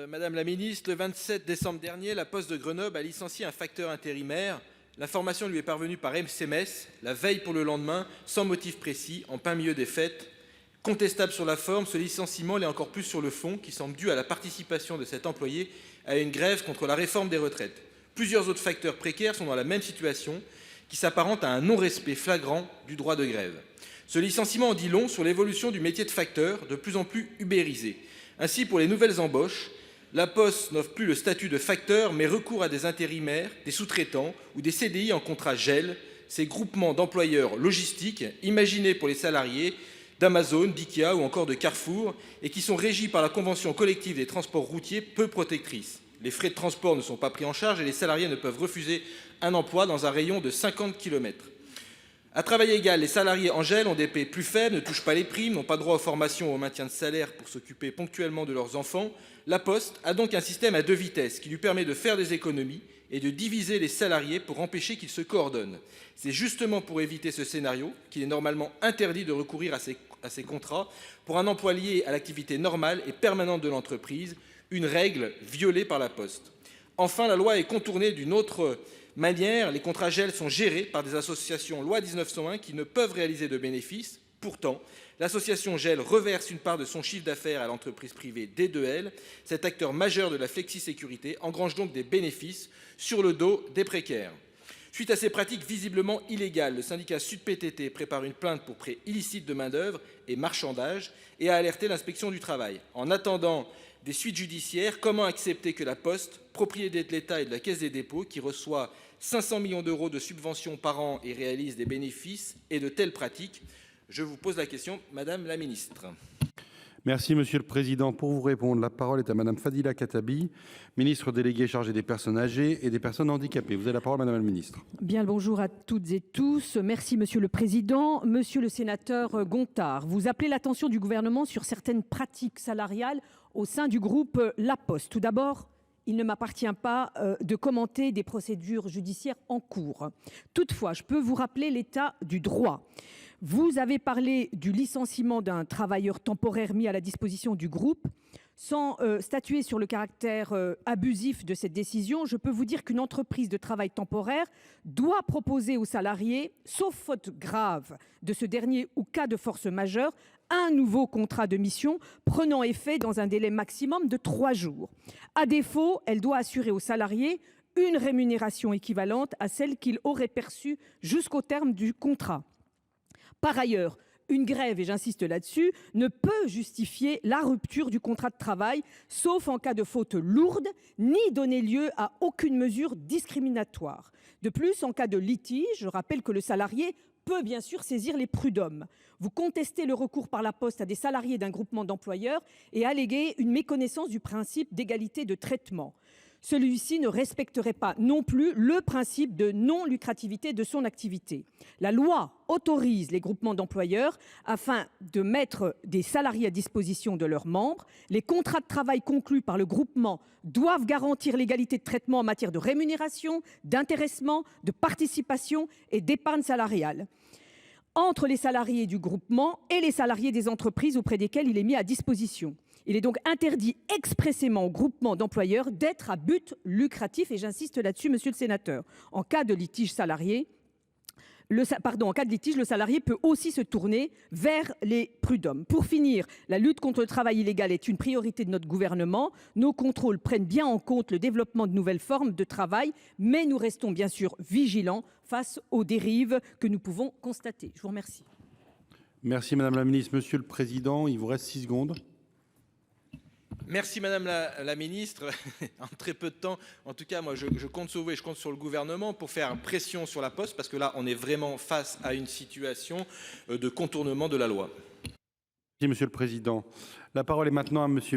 Madame la ministre, le 27 décembre dernier, la Poste de Grenoble a licencié un facteur intérimaire. L'information lui est parvenue par SMS, la veille pour le lendemain, sans motif précis, en plein milieu des fêtes. Contestable sur la forme, ce licenciement l'est encore plus sur le fond, qui semble dû à la participation de cet employé à une grève contre la réforme des retraites. Plusieurs autres facteurs précaires sont dans la même situation, qui s'apparente à un non-respect flagrant du droit de grève. Ce licenciement en dit long sur l'évolution du métier de facteur, de plus en plus ubérisé. Ainsi, pour les nouvelles embauches, la Poste n'offre plus le statut de facteur, mais recourt à des intérimaires, des sous-traitants ou des CDI en contrat GEL, ces groupements d'employeurs logistiques imaginés pour les salariés d'Amazon, d'IKEA ou encore de Carrefour, et qui sont régis par la convention collective des transports routiers peu protectrice. Les frais de transport ne sont pas pris en charge et les salariés ne peuvent refuser un emploi dans un rayon de 50 km. À travail égal, les salariés en GEL ont des paies plus faibles, ne touchent pas les primes, n'ont pas droit aux formations ou au maintien de salaire pour s'occuper ponctuellement de leurs enfants. La Poste a donc un système à deux vitesses qui lui permet de faire des économies et de diviser les salariés pour empêcher qu'ils se coordonnent. C'est justement pour éviter ce scénario qu'il est normalement interdit de recourir à ces contrats pour un emploi lié à l'activité normale et permanente de l'entreprise, une règle violée par la Poste. Enfin, la loi est contournée d'une autre manière. Les contrats GEL sont gérés par des associations loi 1901 qui ne peuvent réaliser de bénéfices. Pourtant, l'association GEL reverse une part de son chiffre d'affaires à l'entreprise privée D2L. Cet acteur majeur de la flexisécurité engrange donc des bénéfices sur le dos des précaires. Suite à ces pratiques visiblement illégales, le syndicat Sud-PTT prépare une plainte pour prêt illicite de main-d'œuvre et marchandage et a alerté l'inspection du travail. En attendant des suites judiciaires, comment accepter que la Poste, propriété de l'État et de la Caisse des dépôts, qui reçoit 500 millions d'euros de subventions par an et réalise des bénéfices, ait de telles pratiques? Je vous pose la question, Madame la Ministre. Merci Monsieur le Président. Pour vous répondre, la parole est à Madame Fadila Khattabi, ministre déléguée chargée des personnes âgées et des personnes handicapées. Vous avez la parole, Madame la Ministre. Bien le bonjour à toutes et tous. Merci Monsieur le Président. Monsieur le Sénateur Gontard, vous appelez l'attention du gouvernement sur certaines pratiques salariales au sein du groupe La Poste. Tout d'abord, il ne m'appartient pas de commenter des procédures judiciaires en cours. Toutefois, je peux vous rappeler l'état du droit. Vous avez parlé du licenciement d'un travailleur temporaire mis à la disposition du groupe. Sans statuer sur le caractère abusif de cette décision, je peux vous dire qu'une entreprise de travail temporaire doit proposer aux salariés, sauf faute grave de ce dernier ou cas de force majeure, un nouveau contrat de mission prenant effet dans un délai maximum de 3 jours. À défaut, elle doit assurer aux salariés une rémunération équivalente à celle qu'il aurait perçue jusqu'au terme du contrat. Par ailleurs, une grève, et j'insiste là-dessus, ne peut justifier la rupture du contrat de travail, sauf en cas de faute lourde, ni donner lieu à aucune mesure discriminatoire. De plus, en cas de litige, je rappelle que le salarié peut bien sûr saisir les prud'hommes. Vous contestez le recours par la Poste à des salariés d'un groupement d'employeurs et alléguez une méconnaissance du principe d'égalité de traitement. Celui-ci ne respecterait pas non plus le principe de non-lucrativité de son activité. La loi autorise les groupements d'employeurs afin de mettre des salariés à disposition de leurs membres. Les contrats de travail conclus par le groupement doivent garantir l'égalité de traitement en matière de rémunération, d'intéressement, de participation et d'épargne salariale entre les salariés du groupement et les salariés des entreprises auprès desquelles il est mis à disposition. Il est donc interdit expressément au groupement d'employeurs d'être à but lucratif, et j'insiste là-dessus, monsieur le sénateur. En cas de litige, le salarié peut aussi se tourner vers les prud'hommes. Pour finir, la lutte contre le travail illégal est une priorité de notre gouvernement. Nos contrôles prennent bien en compte le développement de nouvelles formes de travail, mais nous restons bien sûr vigilants face aux dérives que nous pouvons constater. Je vous remercie. Merci Madame la Ministre. Monsieur le Président, il vous reste 6 secondes. Merci Madame la Ministre. En très peu de temps, en tout cas, moi je compte sur vous et je compte sur le gouvernement pour faire pression sur la Poste parce que là, on est vraiment face à une situation de contournement de la loi. Merci Monsieur le Président. La parole est maintenant à Monsieur